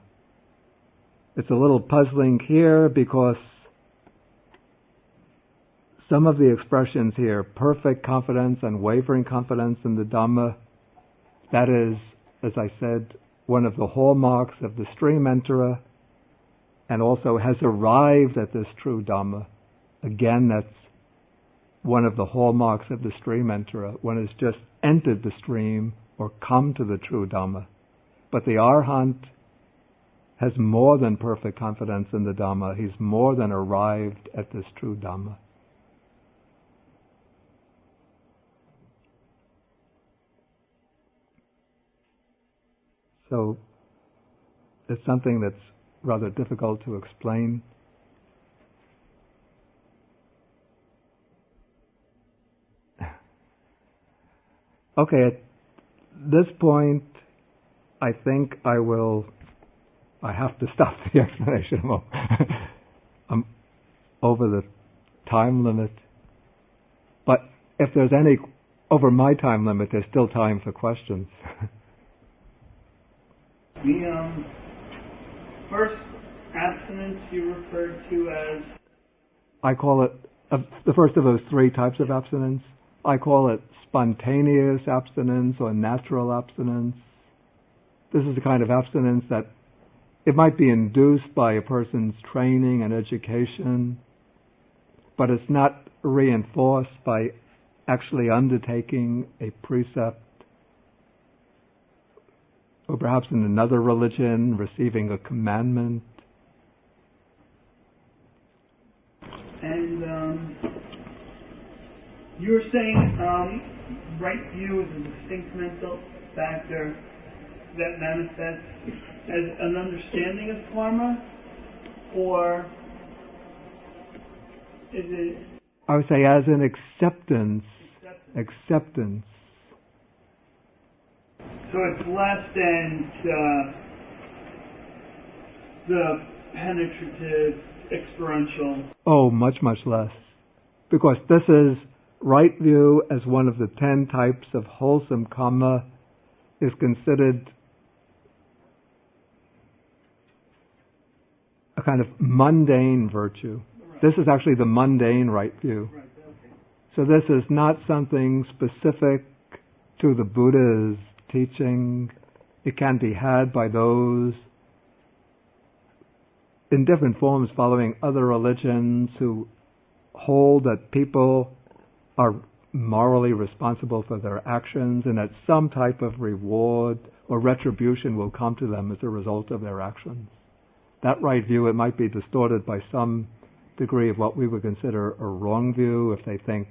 S1: It's a little puzzling here because some of the expressions here, perfect confidence, unwavering confidence in the Dhamma, that is, as I said, one of the hallmarks of the stream enterer, and also has arrived at this true Dhamma. Again, that's one of the hallmarks of the stream enterer. One has just entered the stream or come to the true Dhamma. But the Arhat has more than perfect confidence in the Dhamma. He's more than arrived at this true Dhamma. So it's something that's rather difficult to explain. Okay, at this point, I think I have to stop the explanation. I'm over the time limit. But if there's any over my time limit, there's still time for questions.
S2: The first abstinence you referred to as?
S1: I call it, the first of those three types of abstinence, I call it spontaneous abstinence or natural abstinence. This is the kind of abstinence that it might be induced by a person's training and education, but it's not reinforced by actually undertaking a precept, or perhaps in another religion, receiving a commandment.
S2: And you were saying right view is a distinct mental factor that manifests as an understanding of karma, or is it?
S1: I would say as an acceptance. Acceptance.
S2: So it's less than the penetrative, experiential.
S1: Oh, much, much less. Because this is right view as one of the 10 types of wholesome karma is considered a kind of mundane virtue. Right. This is actually the mundane right view. Right. Okay. So this is not something specific to the Buddha's teaching. It can be had by those in different forms following other religions who hold that people are morally responsible for their actions and that some type of reward or retribution will come to them as a result of their actions. That right view, it might be distorted by some degree of what we would consider a wrong view if they think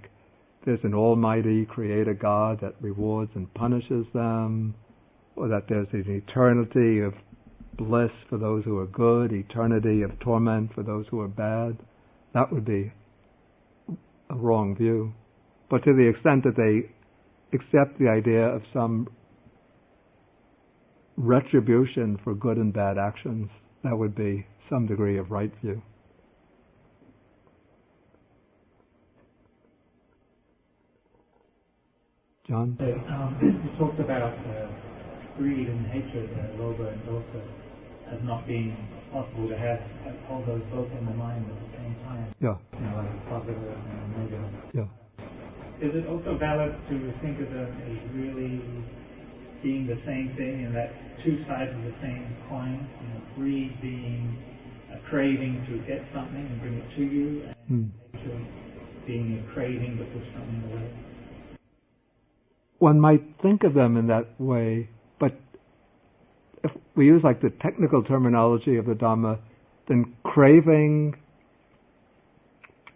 S1: there's an almighty creator God that rewards and punishes them, or that there's an eternity of bliss for those who are good, eternity of torment for those who are bad. That would be a wrong view. But to the extent that they accept the idea of some retribution for good and bad actions, that would be some degree of right view. John?
S3: You talked about greed and hatred, lobha and dosa, as not being possible to have all those both in the mind at the same time.
S1: Yeah.
S3: You know, like positive and negative.
S1: Yeah.
S3: Is it also valid to think of them as really being the same thing, and that two sides of the same coin? You know, greed being a craving to get something and bring it to you, and hatred being a craving to push something away.
S1: One might think of them in that way, but if we use like the technical terminology of the Dhamma, then craving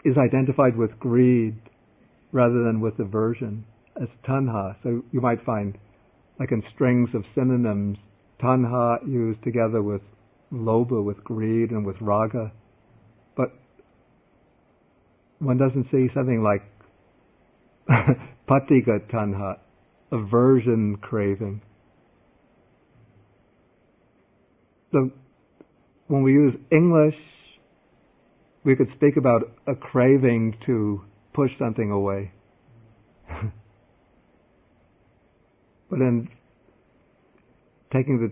S1: is identified with greed rather than with aversion as tanha. So you might find, like in strings of synonyms, tanha used together with lobha, with greed, and with raga. But one doesn't see something like patigha tanha, aversion craving. So when we use English, we could speak about a craving to push something away. But in taking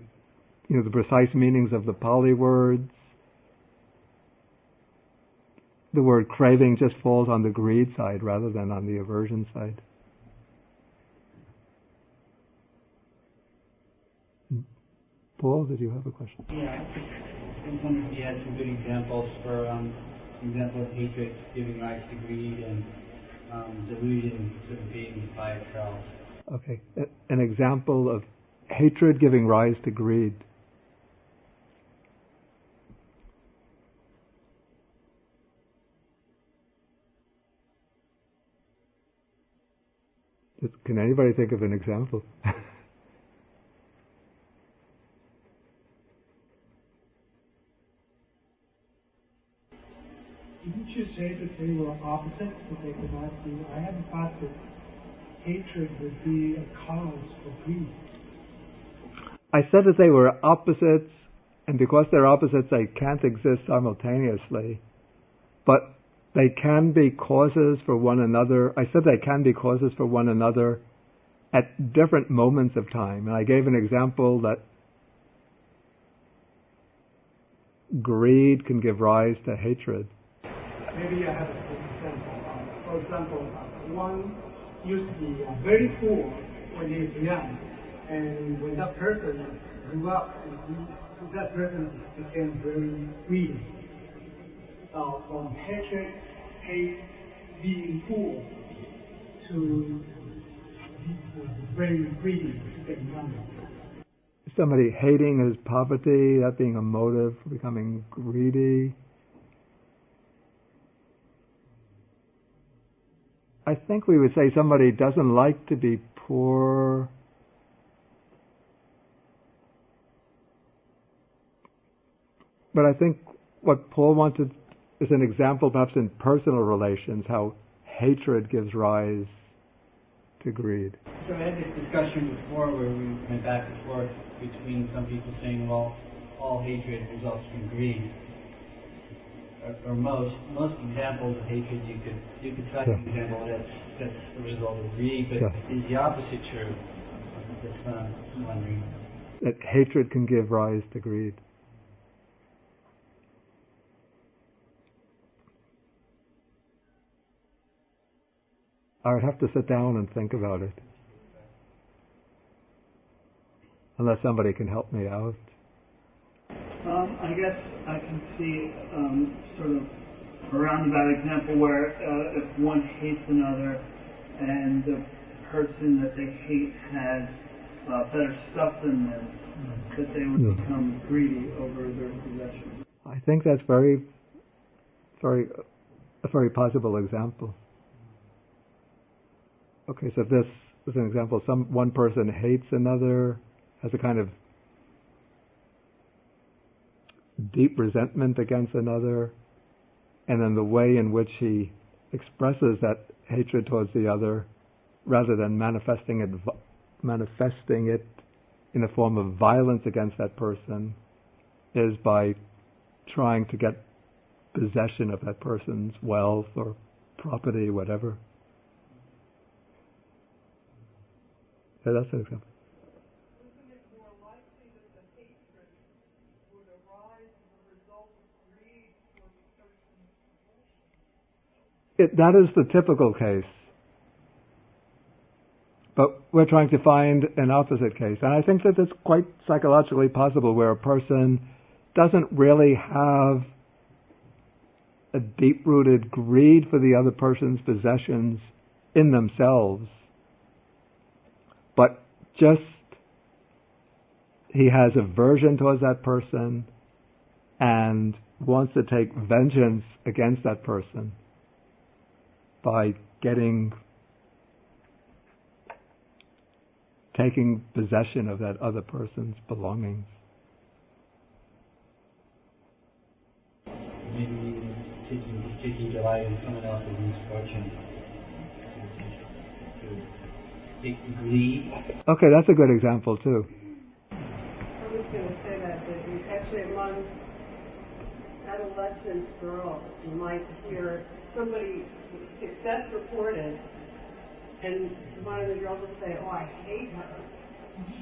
S1: the precise meanings of the Pali words, the word craving just falls on the greed side rather than on the aversion side. Paul, did you have a question?
S4: Yeah, I was wondering if you had some good examples for example of hatred giving rise to greed, and delusion sort of being by itself.
S1: Okay. An example of hatred giving rise to greed. Can anybody think of an example?
S5: Didn't you say that they were opposites, that they could not be? I hadn't thought that hatred would be a cause for greed.
S1: I said that they were opposites, and because they're opposites, they can't exist simultaneously. But they can be causes for one another. I said they can be causes for one another at different moments of time. And I gave an example that greed can give rise to hatred.
S5: Maybe I have a good example. For example, one used to be very poor when he was young, and when that person grew up, that person became very greedy. From hatred, hate, being poor, to very greedy to get money.
S1: Somebody hating his poverty, that being a motive for becoming greedy. I think we would say somebody doesn't like to be poor. But I think what Paul wanted is an example perhaps in personal relations, how hatred gives rise to greed.
S4: So I had this discussion before where we went back and forth between some people saying, well, all hatred results from greed. Or most examples of hatred you could try an example that's the result of greed, but is the opposite true? That's what I'm wondering.
S1: That hatred can give rise to greed. I would have to sit down and think about it. Unless somebody can help me out.
S2: I guess I can see sort of a roundabout example where if one hates another and the person that they hate has better stuff than them, that they would become greedy over their possessions.
S1: I think that's a very possible example. Okay, so if this is an example, one person hates another, has a kind of deep resentment against another, and then the way in which he expresses that hatred towards the other, rather than manifesting it in a form of violence against that person, is by trying to get possession of that person's wealth or property, whatever. Yeah, that's an example.
S5: Isn't it more likely that the hatred would arise as a result of greed for the person's possession?
S1: That is the typical case. But we're trying to find an opposite case. And I think that it's quite psychologically possible where a person doesn't really have a deep-rooted greed for the other person's possessions in themselves, but just he has aversion towards that person and wants to take vengeance against that person by taking possession of that other person's belongings.
S4: Maybe taking delight in someone else's misfortune. Greed.
S1: Okay, that's a good example too.
S6: I was going to say that actually among adolescent girls, you might hear somebody success reported, and one of the girls will say, "Oh, I hate her,"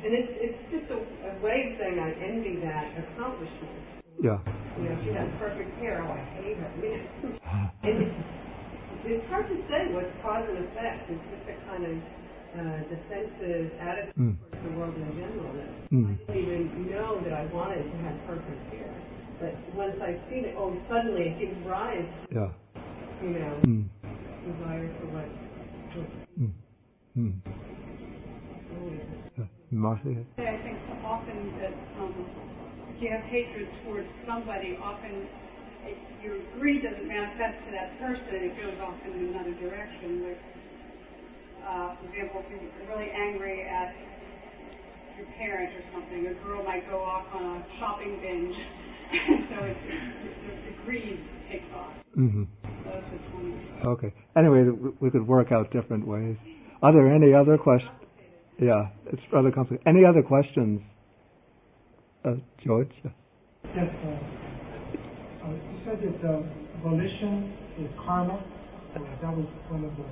S6: and it's just a way of saying I envy that accomplishment.
S1: Yeah.
S6: You know, she has perfect hair. Oh, I hate her. And it's hard to say what's cause and effect. It's just a kind of defensive attitude towards the world in general. That I didn't even know that I wanted to have perfect hair. But once I've seen it, suddenly it gives rise to, desire for what
S1: Marcia?
S7: I think so often that if you have hatred towards somebody, often your greed doesn't manifest to that person, it goes off in another direction. Like, for example, if you're really angry at your parent or something, a girl might go off on a shopping binge, and so the greed takes off.
S1: Mm-hmm.
S7: So that's just one.
S1: Okay. Anyway, we could work out different ways. Are there any other questions? Yeah, it's rather complicated. Any other questions? George?
S5: Yes. You said that volition is karma. That was one of the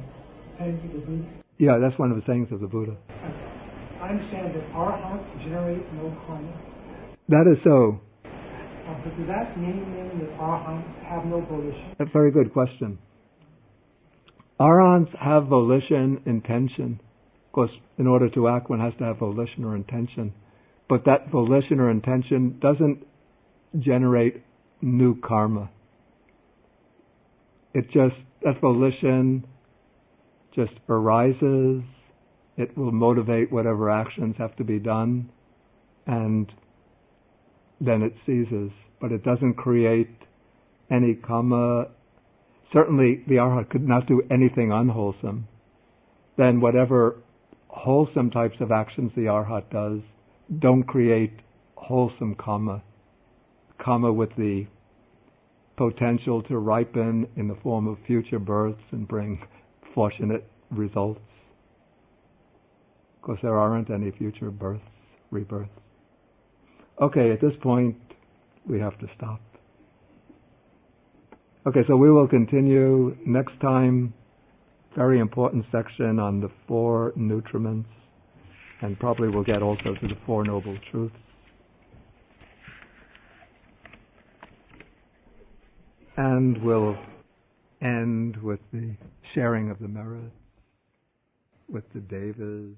S5: sayings of the Buddha.
S1: Yeah, that's one of the sayings of the Buddha.
S5: I understand that arahants generate no karma.
S1: That is so.
S5: But does that mean that arahants have no volition?
S1: A very good question. Arahants have volition, intention. Of course, in order to act, one has to have volition or intention. But that volition or intention doesn't generate new karma. That volition just arises. It will motivate whatever actions have to be done, and then it ceases. But it doesn't create any karma. Certainly, the arhat could not do anything unwholesome. Then whatever wholesome types of actions the arhat does don't create wholesome karma. Karma with the potential to ripen in the form of future births and bring fortunate results. Of course, there aren't any future births, rebirths. Okay, at this point, we have to stop. Okay, so we will continue next time. Very important section on the 4 nutriments, and probably we'll get also to the 4 noble truths. And we'll end with the sharing of the merits, with the devas.